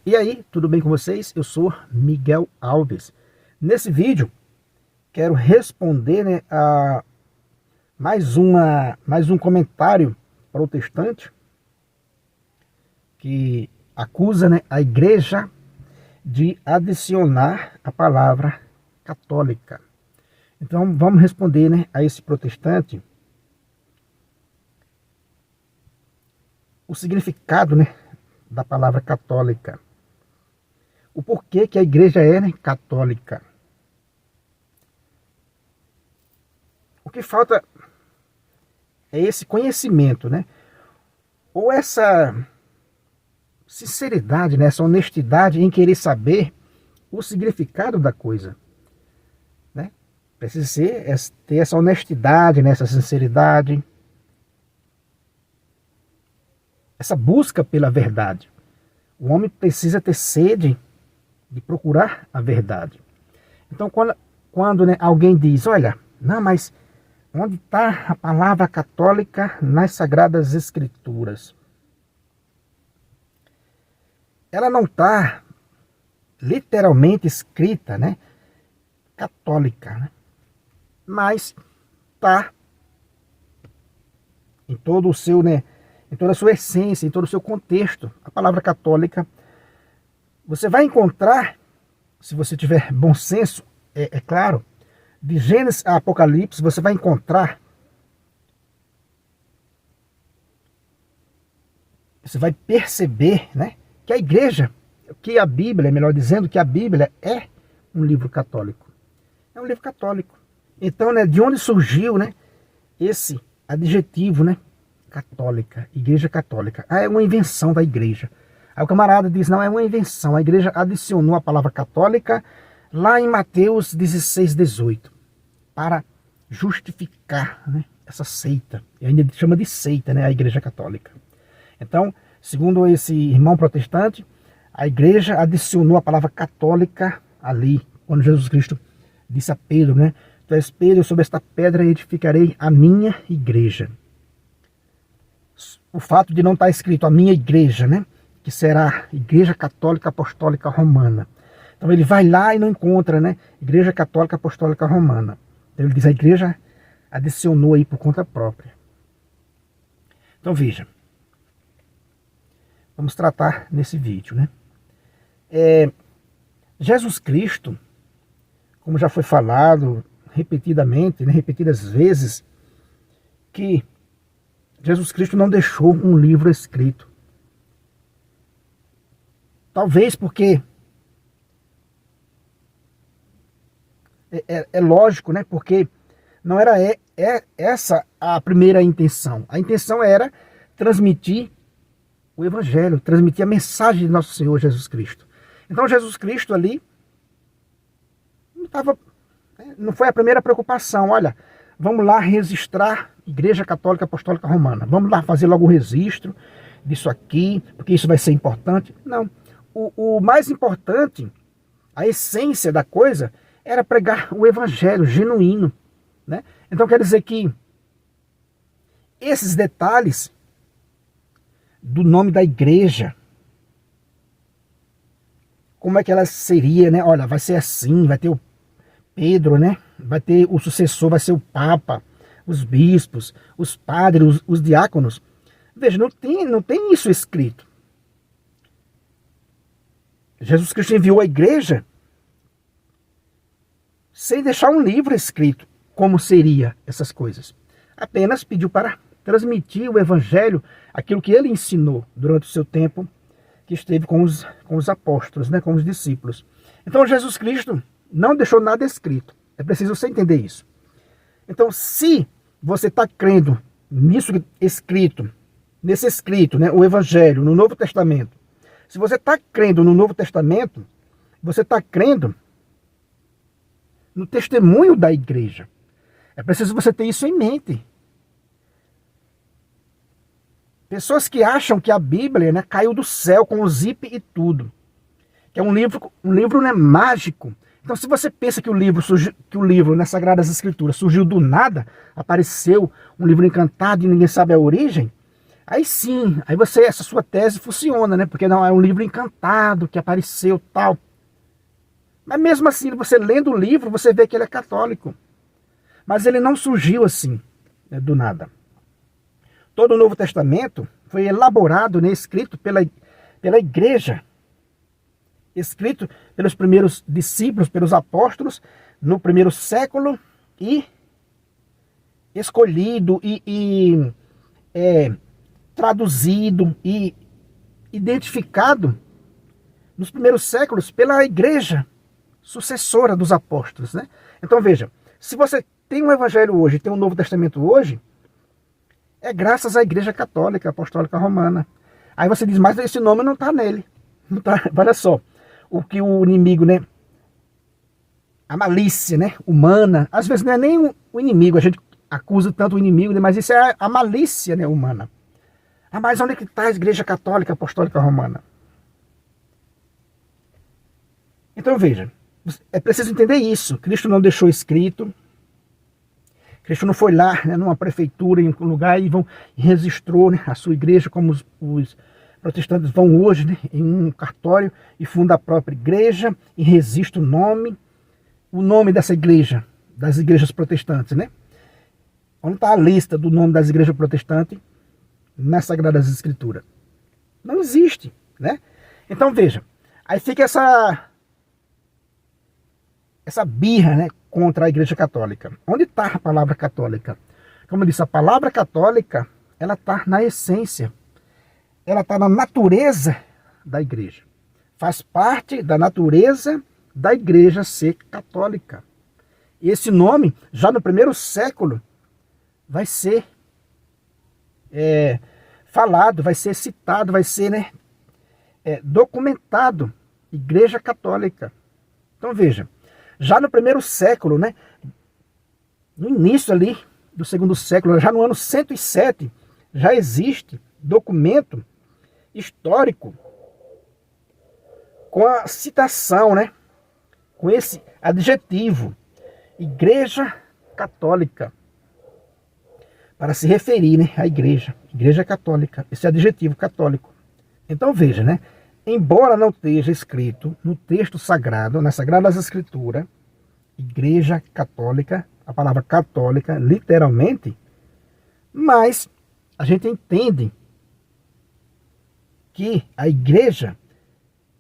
E aí, tudo bem com vocês? Eu sou Miguel Alves. Nesse vídeo, quero responder, a mais um comentário protestante que acusa, a igreja de adicionar a palavra católica. Então, vamos responder, a esse protestante o significado, da palavra católica. O porquê que a igreja é, católica. O que falta é esse conhecimento, ou essa sinceridade, essa honestidade em querer saber o significado da coisa. Precisa ter essa honestidade, essa sinceridade, essa busca pela verdade. O homem precisa ter sede de procurar a verdade. Então, quando alguém diz, olha, não, mas onde está a palavra católica nas Sagradas Escrituras? Ela não está literalmente escrita, católica, mas está em todo o seu, em toda a sua essência, em todo o seu contexto. A palavra católica, você vai encontrar, se você tiver bom senso, é claro, de Gênesis a Apocalipse, você vai encontrar, você vai perceber, que a igreja, que a Bíblia, melhor dizendo, que a Bíblia é um livro católico. É um livro católico. Então, de onde surgiu, esse adjetivo, católica, igreja católica? Ah, é uma invenção da igreja. Aí o camarada diz, não, é uma invenção. A igreja adicionou a palavra católica lá em Mateus 16, 18, para justificar, essa seita. E ainda chama de seita, a igreja católica. Então, segundo esse irmão protestante, a igreja adicionou a palavra católica ali, quando Jesus Cristo disse a Pedro, Tu és Pedro, sobre esta pedra edificarei a minha igreja. O fato de não estar escrito a minha igreja, que será Igreja Católica Apostólica Romana. Então ele vai lá e não encontra, Igreja Católica Apostólica Romana. Então ele diz, a igreja adicionou aí por conta própria. Então veja, vamos tratar nesse vídeo, Jesus Cristo, como já foi falado repetidamente, repetidas vezes, que Jesus Cristo não deixou um livro escrito. Talvez porque é lógico, porque não era essa a primeira intenção. A intenção era transmitir o Evangelho, transmitir a mensagem de nosso Senhor Jesus Cristo. Então Jesus Cristo ali não foi a primeira preocupação. Olha, vamos lá registrar Igreja Católica Apostólica Romana. Vamos lá fazer logo o registro disso aqui, porque isso vai ser importante. Não. O mais importante, a essência da coisa, era pregar o Evangelho genuíno. Então quer dizer que esses detalhes do nome da igreja, como é que ela seria, Olha, vai ser assim, vai ter o Pedro, vai ter o sucessor, vai ser o Papa, os bispos, os padres, os diáconos. Veja, não tem isso escrito. Jesus Cristo enviou a igreja sem deixar um livro escrito como seria essas coisas. Apenas pediu para transmitir o Evangelho, aquilo que ele ensinou durante o seu tempo que esteve com os apóstolos, com os discípulos. Então Jesus Cristo não deixou nada escrito. É preciso você entender isso. Então, se você está crendo nisso escrito, nesse escrito, o Evangelho, no Novo Testamento, se você está crendo no Novo Testamento, você está crendo no testemunho da igreja. É preciso você ter isso em mente. Pessoas que acham que a Bíblia caiu do céu com o zip e tudo. Que é um livro mágico. Então, se você pensa que o livro nas Sagradas Escrituras surgiu do nada, apareceu um livro encantado e ninguém sabe a origem, Aí sim, aí essa sua tese funciona, né? Porque não é um livro encantado que apareceu tal. Mas mesmo assim, você lendo o livro, você vê que ele é católico. Mas ele não surgiu assim, né, do nada. Todo o Novo Testamento foi elaborado, né, escrito pela igreja, escrito pelos primeiros discípulos, pelos apóstolos, no primeiro século, e escolhido e traduzido e identificado nos primeiros séculos pela igreja sucessora dos apóstolos, né? Então veja, se você tem um evangelho hoje, tem um Novo Testamento hoje, é graças à Igreja Católica Apostólica Romana. Aí você diz, mas esse nome não está nele. Não tá, olha só, o que o inimigo, né? A malícia, né? Humana, às vezes não é nem o inimigo, a gente acusa tanto o inimigo, né, mas isso é a malícia, né, humana. Ah, mas onde é que está a Igreja Católica Apostólica Romana? Então veja, é preciso entender isso. Cristo não deixou escrito. Cristo não foi lá, né, numa prefeitura, em um lugar, e registrou, né, a sua igreja, como os protestantes vão hoje, né, em um cartório, e funda a própria igreja, e registra o nome dessa igreja, das igrejas protestantes, né? Onde está a lista do nome das igrejas protestantes nas Sagradas Escrituras? Não existe, né? Então veja, aí fica essa birra, né, contra a Igreja Católica. Onde está a palavra católica? Como eu disse, a palavra católica, ela está na essência, ela está na natureza da igreja. Faz parte da natureza da igreja ser católica. E esse nome, já no primeiro século, vai ser falado, vai ser citado, vai ser, né, documentado. Igreja Católica. Então veja, já no primeiro século, né, no início ali do segundo século, já no ano 107, já existe documento histórico com a citação, né, com esse adjetivo, Igreja Católica, para se referir, né, à igreja católica, esse adjetivo católico. Então veja, né, embora não esteja escrito no texto sagrado, nas Sagradas Escrituras, Igreja Católica, a palavra católica, literalmente, mas a gente entende que a igreja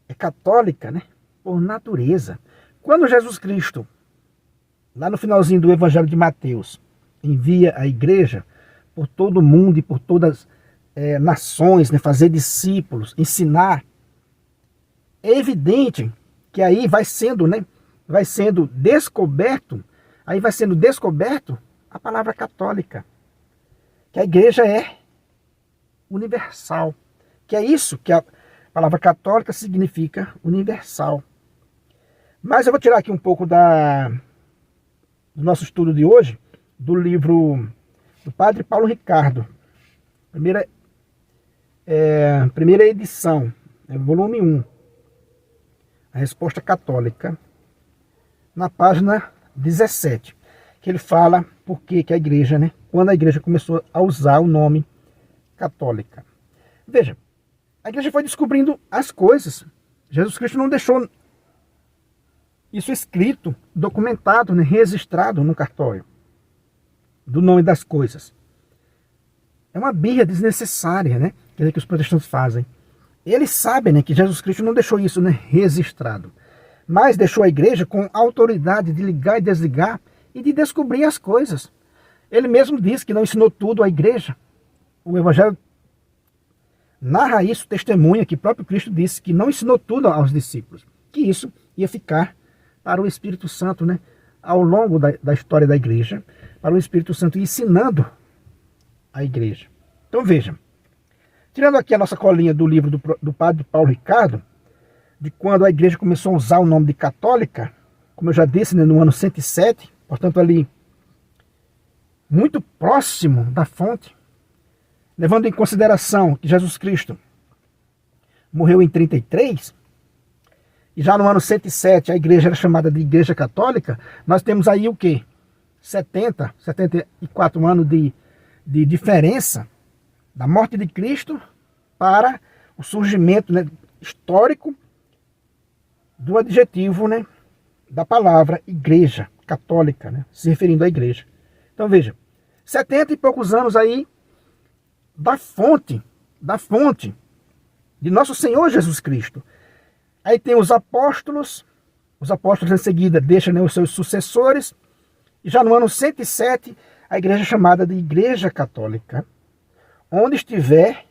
é católica, né, por natureza. Quando Jesus Cristo, lá no finalzinho do Evangelho de Mateus, envia a igreja por todo o mundo e por todas as nações, né, fazer discípulos, ensinar, é evidente que aí vai sendo descoberto a palavra católica, que a igreja é universal, que é isso que a palavra católica significa, universal. Mas eu vou tirar aqui um pouco do nosso estudo de hoje, do livro do Padre Paulo Ricardo, primeira edição, volume 1, a Resposta Católica, na página 17, que ele fala por que a igreja, né, quando a igreja começou a usar o nome católica. Veja, a igreja foi descobrindo as coisas. Jesus Cristo não deixou isso escrito, documentado, né, registrado no cartório do nome das coisas. É uma birra desnecessária, né, que os protestantes fazem. Eles sabem, né, que Jesus Cristo não deixou isso, né, registrado, mas deixou a igreja com autoridade de ligar e desligar e de descobrir as coisas. Ele mesmo disse que não ensinou tudo à igreja. O Evangelho narra isso, testemunha que o próprio Cristo disse que não ensinou tudo aos discípulos, que isso ia ficar para o Espírito Santo, né, ao longo da história da igreja, para o Espírito Santo ensinando a igreja. Então veja, tirando aqui a nossa colinha do livro do Padre Paulo Ricardo, de quando a igreja começou a usar o nome de católica, como eu já disse, né, no ano 107, portanto ali muito próximo da fonte, levando em consideração que Jesus Cristo morreu em 33, e já no ano 107 a igreja era chamada de Igreja Católica, nós temos aí o quê? 74 anos de diferença da morte de Cristo para o surgimento, né, histórico do adjetivo, né, da palavra igreja católica, né, se referindo à igreja. Então veja, 70 e poucos anos aí da fonte de nosso Senhor Jesus Cristo. Aí tem os apóstolos em seguida deixam, né, os seus sucessores, e já no ano 107, a igreja é chamada de Igreja Católica. Onde estiver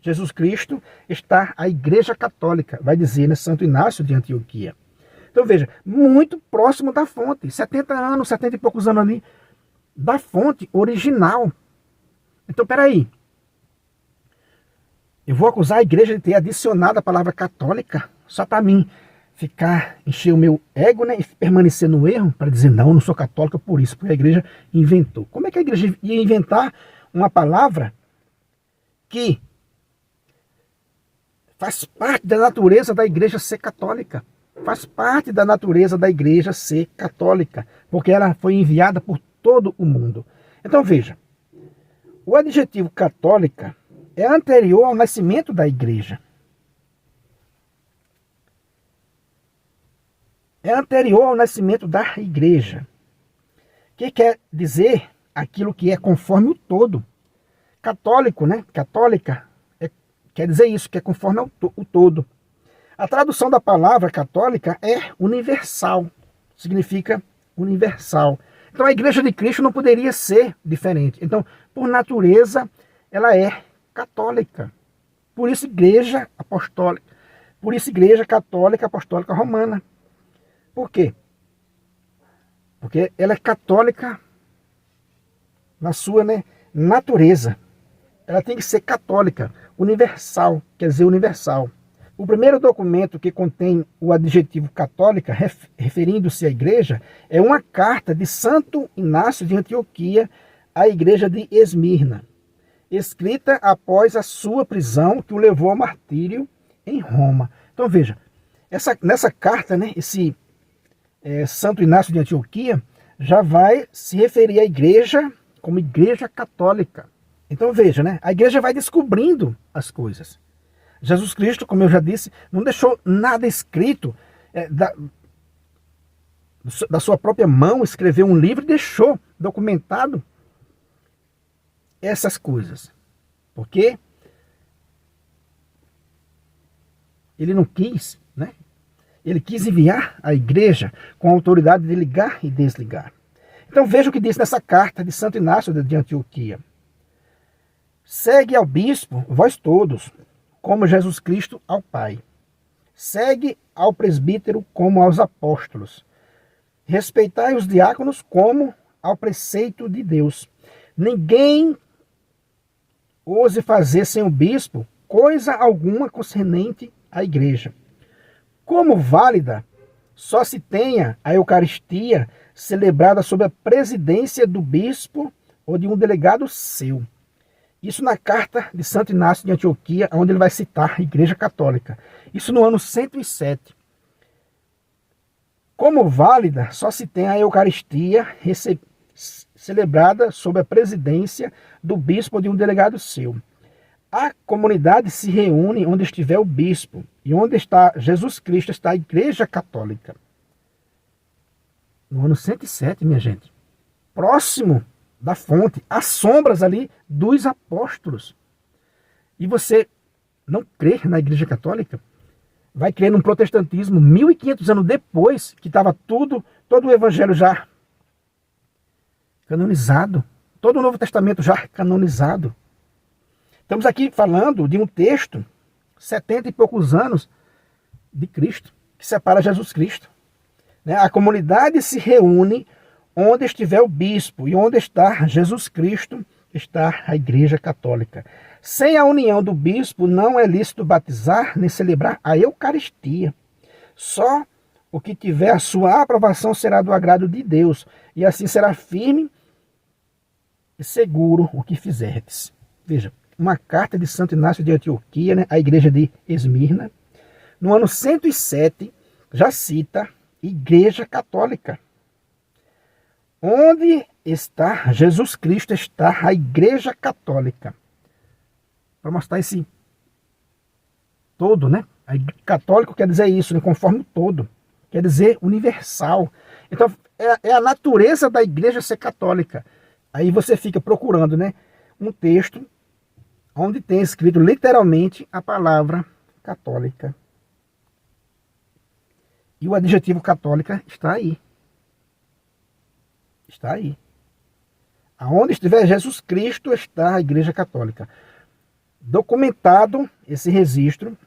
Jesus Cristo, está a Igreja Católica, vai dizer, né, Santo Inácio de Antioquia. Então veja, muito próximo da fonte, 70 anos, 70 e poucos anos ali, da fonte original. Então peraí, eu vou acusar a igreja de ter adicionado a palavra católica só para mim encher o meu ego, né, e permanecer no erro, para dizer, não, eu não sou católica por isso, porque a igreja inventou. Como é que a igreja ia inventar uma palavra que faz parte da natureza da igreja ser católica? Faz parte da natureza da igreja ser católica, porque ela foi enviada por todo o mundo. Então veja, o adjetivo católica é anterior ao nascimento da igreja. É anterior ao nascimento da igreja. Que quer dizer aquilo que é conforme o todo. Católico, né? Católica, quer dizer isso, que é conforme o todo. A tradução da palavra católica é universal. Significa universal. Então a igreja de Cristo não poderia ser diferente. Então, por natureza, ela é católica. Por isso, igreja apostólica. Por isso, igreja católica apostólica romana. Por quê? Porque ela é católica na sua, né, natureza. Ela tem que ser católica, universal, quer dizer, universal. O primeiro documento que contém o adjetivo católica, referindo-se à igreja, é uma carta de Santo Inácio de Antioquia à igreja de Esmirna, escrita após a sua prisão, que o levou ao martírio em Roma. Então veja, nessa carta, né, Santo Inácio de Antioquia já vai se referir à igreja como igreja católica. Então veja, né, a igreja vai descobrindo as coisas. Jesus Cristo, como eu já disse, não deixou nada escrito, da sua própria mão, escreveu um livro e deixou documentado essas coisas. Porque ele não quis, né? Ele quis enviar a igreja com a autoridade de ligar e desligar. Então veja o que diz nessa carta de Santo Inácio de Antioquia. Segue ao bispo, vós todos, como Jesus Cristo ao Pai. Segue ao presbítero como aos apóstolos. Respeitai os diáconos como ao preceito de Deus. Ninguém ouse fazer sem o bispo coisa alguma concernente à igreja. Como válida, só se tenha a Eucaristia celebrada sob a presidência do bispo ou de um delegado seu. Isso na carta de Santo Inácio de Antioquia, onde ele vai citar a Igreja Católica. Isso no ano 107. Como válida, só se tem a Eucaristia celebrada sob a presidência do bispo ou de um delegado seu. A comunidade se reúne onde estiver o bispo, e onde está Jesus Cristo está a Igreja Católica. No ano 107, minha gente, próximo da fonte, as sombras ali dos apóstolos. E você não crê na Igreja Católica? Vai crer num protestantismo 1500 anos depois, que estava todo o Evangelho já canonizado, todo o Novo Testamento já canonizado. Estamos aqui falando de um texto, 70 e poucos anos de Cristo, que separa Jesus Cristo. A comunidade se reúne onde estiver o bispo, e onde está Jesus Cristo, está a Igreja Católica. Sem a união do bispo, não é lícito batizar nem celebrar a Eucaristia. Só o que tiver a sua aprovação será do agrado de Deus, e assim será firme e seguro o que fizerdes. Veja, uma carta de Santo Inácio de Antioquia, né, à igreja de Esmirna, no ano 107, já cita Igreja Católica. Onde está Jesus Cristo, está a Igreja Católica. para mostrar esse todo, né? Aí, católico quer dizer isso, né? Conforme o todo, quer dizer universal. Então, é a natureza da igreja ser católica. Aí você fica procurando, né, um texto onde tem escrito literalmente a palavra católica. E o adjetivo católica está aí. Está aí. Aonde estiver Jesus Cristo está a igreja católica. Documentado esse registro,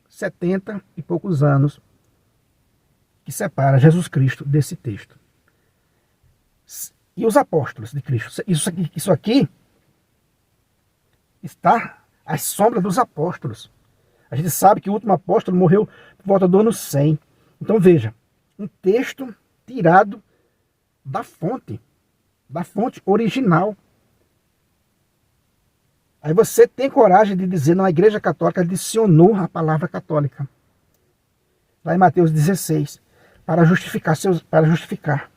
70 e poucos anos, que separa Jesus Cristo desse texto. E os apóstolos de Cristo. Isso aqui está à sombra dos apóstolos. A gente sabe que o último apóstolo morreu por volta do ano 100. Então veja, um texto tirado da fonte original. Aí você tem coragem de dizer, não, a igreja católica adicionou a palavra católica. Lá em Mateus 16, para justificar.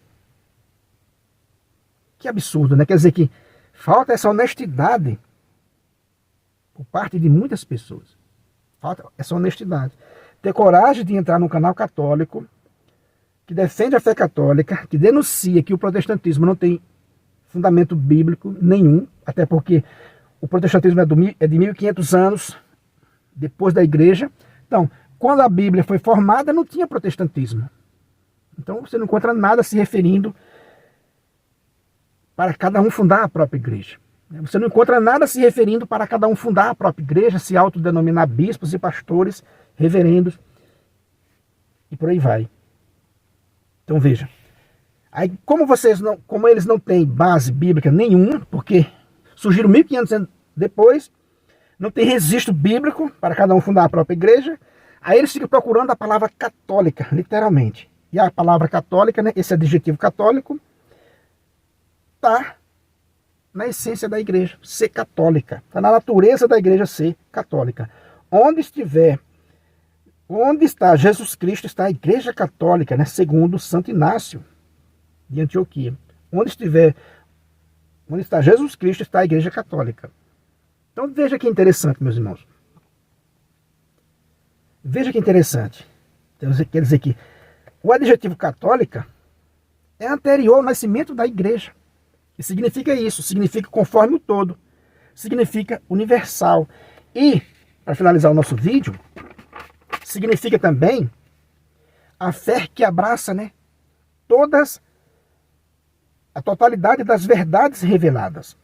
Que absurdo, né? Quer dizer que falta essa honestidade por parte de muitas pessoas. Falta essa honestidade. Ter coragem de entrar num canal católico que defende a fé católica, que denuncia que o protestantismo não tem fundamento bíblico nenhum, até porque o protestantismo é de 1500 anos depois da igreja. Então, quando a Bíblia foi formada, não tinha protestantismo. Então, você não encontra nada se referindo para cada um fundar a própria igreja. Você não encontra nada se referindo para cada um fundar a própria igreja, se autodenominar bispos e pastores, reverendos, e por aí vai. Então veja, aí como eles não têm base bíblica nenhuma, porque surgiram 1500 anos depois, não tem registro bíblico para cada um fundar a própria igreja, aí eles ficam procurando a palavra católica, literalmente. E a palavra católica, né, esse adjetivo católico, está na essência da igreja, ser católica. Está na natureza da igreja ser católica. Onde está Jesus Cristo, está a igreja católica, né, segundo Santo Inácio de Antioquia. Onde está Jesus Cristo, está a igreja católica. Então veja que interessante, meus irmãos. Veja que interessante. Quer dizer que o adjetivo católica é anterior ao nascimento da igreja. E significa isso, significa conforme o todo, significa universal. E, para finalizar o nosso vídeo, significa também a fé que abraça, né, a totalidade das verdades reveladas.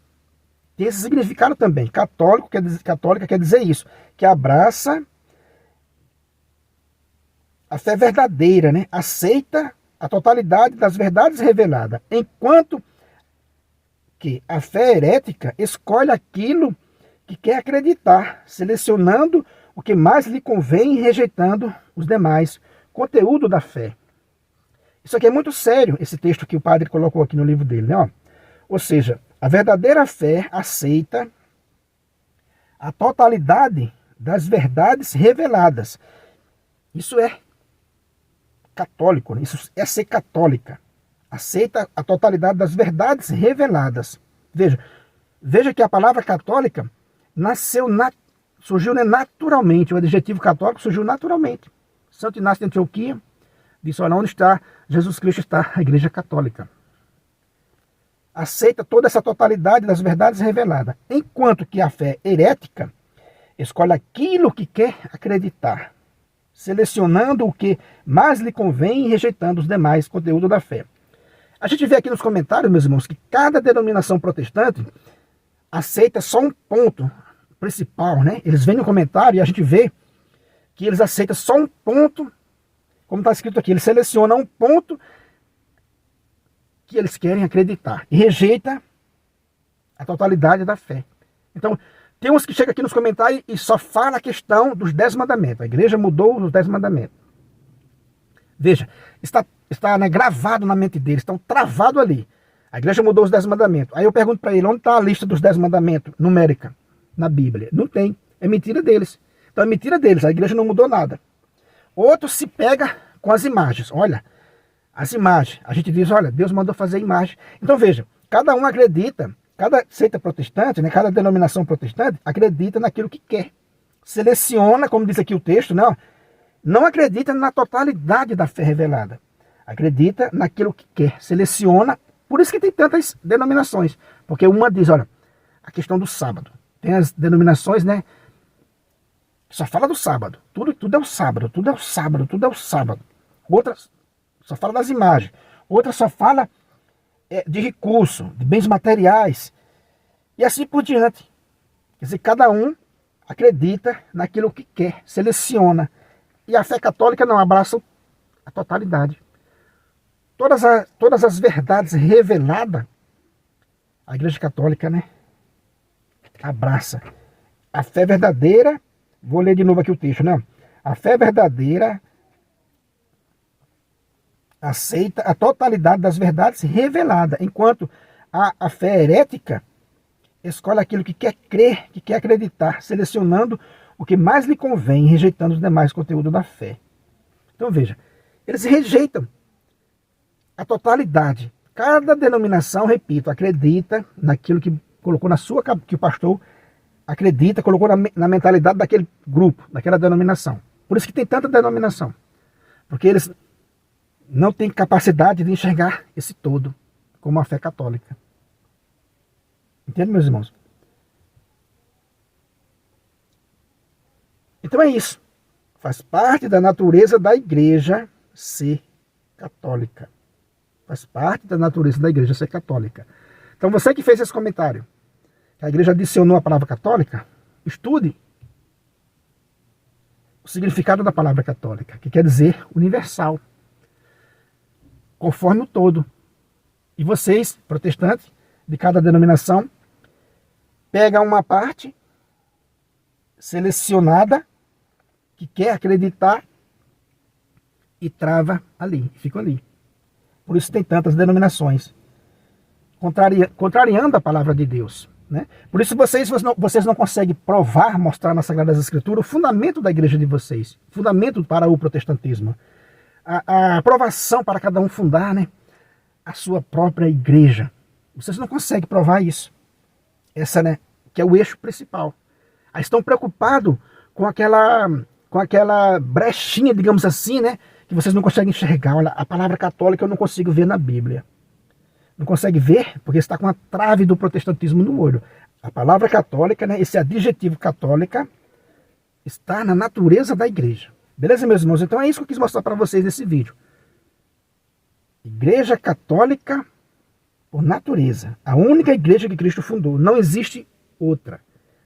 Tem esse significado também. Católica quer dizer isso, que abraça a fé verdadeira, né, aceita a totalidade das verdades reveladas, enquanto que a fé herética escolhe aquilo que quer acreditar, selecionando o que mais lhe convém e rejeitando os demais. Conteúdo da fé. Isso aqui é muito sério, esse texto que o padre colocou aqui no livro dele, né? Ó. Ou seja, a verdadeira fé aceita a totalidade das verdades reveladas. Isso é católico, né? Isso é ser católica. Aceita a totalidade das verdades reveladas. Veja que a palavra católica surgiu, né, naturalmente. O adjetivo católico surgiu naturalmente. Santo Inácio de Antioquia disse, olha, onde está Jesus Cristo, está a igreja católica. Aceita toda essa totalidade das verdades reveladas. Enquanto que a fé herética escolhe aquilo que quer acreditar, selecionando o que mais lhe convém e rejeitando os demais conteúdos da fé. A gente vê aqui nos comentários, meus irmãos, que cada denominação protestante aceita só um ponto principal, né? Eles vêm no comentário e a gente vê que eles aceitam só um ponto, como está escrito aqui, eles selecionam um ponto que eles querem acreditar e rejeita a totalidade da fé. Então, tem uns que chegam aqui nos comentários e só fala a questão dos 10 mandamentos. A igreja mudou os 10 mandamentos. Veja, está né, gravado na mente deles, estão travados ali. A igreja mudou os 10 mandamentos. Aí eu pergunto para ele, onde está a lista dos 10 mandamentos numérica na Bíblia? Não tem, é mentira deles. Então é mentira deles, a igreja não mudou nada. Outro se pega com as imagens. Olha, as imagens. A gente diz, olha, Deus mandou fazer imagem. Então veja, cada um acredita Cada seita protestante, né, cada denominação protestante acredita naquilo que quer. Seleciona, como diz aqui o texto, não acredita na totalidade da fé revelada. Acredita naquilo que quer. Seleciona. Por isso que tem tantas denominações. Porque uma diz, olha, a questão do sábado. Tem as denominações, né? Que só fala do sábado. Tudo é o sábado, tudo é o sábado, tudo é o sábado. Outras só fala das imagens. Outras só fala de recurso, de bens materiais. E assim por diante. Quer dizer, cada um acredita naquilo que quer, seleciona. E a fé católica não abraça a totalidade. Todas as verdades reveladas, a Igreja Católica, né, abraça. A fé verdadeira, vou ler de novo aqui o texto, né? A fé verdadeira aceita a totalidade das verdades reveladas, enquanto a fé herética escolhe aquilo que quer crer, que quer acreditar, selecionando o que mais lhe convém, rejeitando os demais conteúdos da fé. Então veja, eles rejeitam a totalidade. Cada denominação, repito, acredita naquilo que colocou na sua, que o pastor acredita, colocou na mentalidade daquele grupo, daquela denominação. Por isso que tem tanta denominação. Porque eles não têm capacidade de enxergar esse todo como a fé católica. Entende, meus irmãos? Então é isso. Faz parte da natureza da igreja ser católica. Faz parte da natureza da igreja ser católica. Então você que fez esse comentário, que a igreja adicionou a palavra católica, estude o significado da palavra católica, que quer dizer universal, conforme o todo. E vocês, protestantes, de cada denominação, pegam uma parte selecionada que quer acreditar e trava ali, fica ali. Por isso tem tantas denominações, contrariando a palavra de Deus. Né? Por isso vocês não conseguem provar, mostrar nas Sagradas Escrituras o fundamento da igreja de vocês, fundamento para o protestantismo. A aprovação para cada um fundar, né, a sua própria igreja. Vocês não conseguem provar isso. Essa, né, que é o eixo principal. Aí estão preocupados com aquela brechinha, digamos assim, né, que vocês não conseguem enxergar. Olha, a palavra católica eu não consigo ver na Bíblia. Não consegue ver porque está com a trave do protestantismo no olho. A palavra católica, né, esse adjetivo católica, está na natureza da igreja. Beleza, meus irmãos? Então é isso que eu quis mostrar para vocês nesse vídeo. Igreja católica por natureza. A única igreja que Cristo fundou. Não existe outra.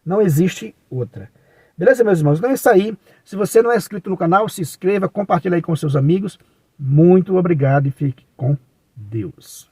Não existe outra. Beleza, meus irmãos? Então é isso aí. Se você não é inscrito no canal, se inscreva, compartilhe aí com seus amigos. Muito obrigado e fique com Deus.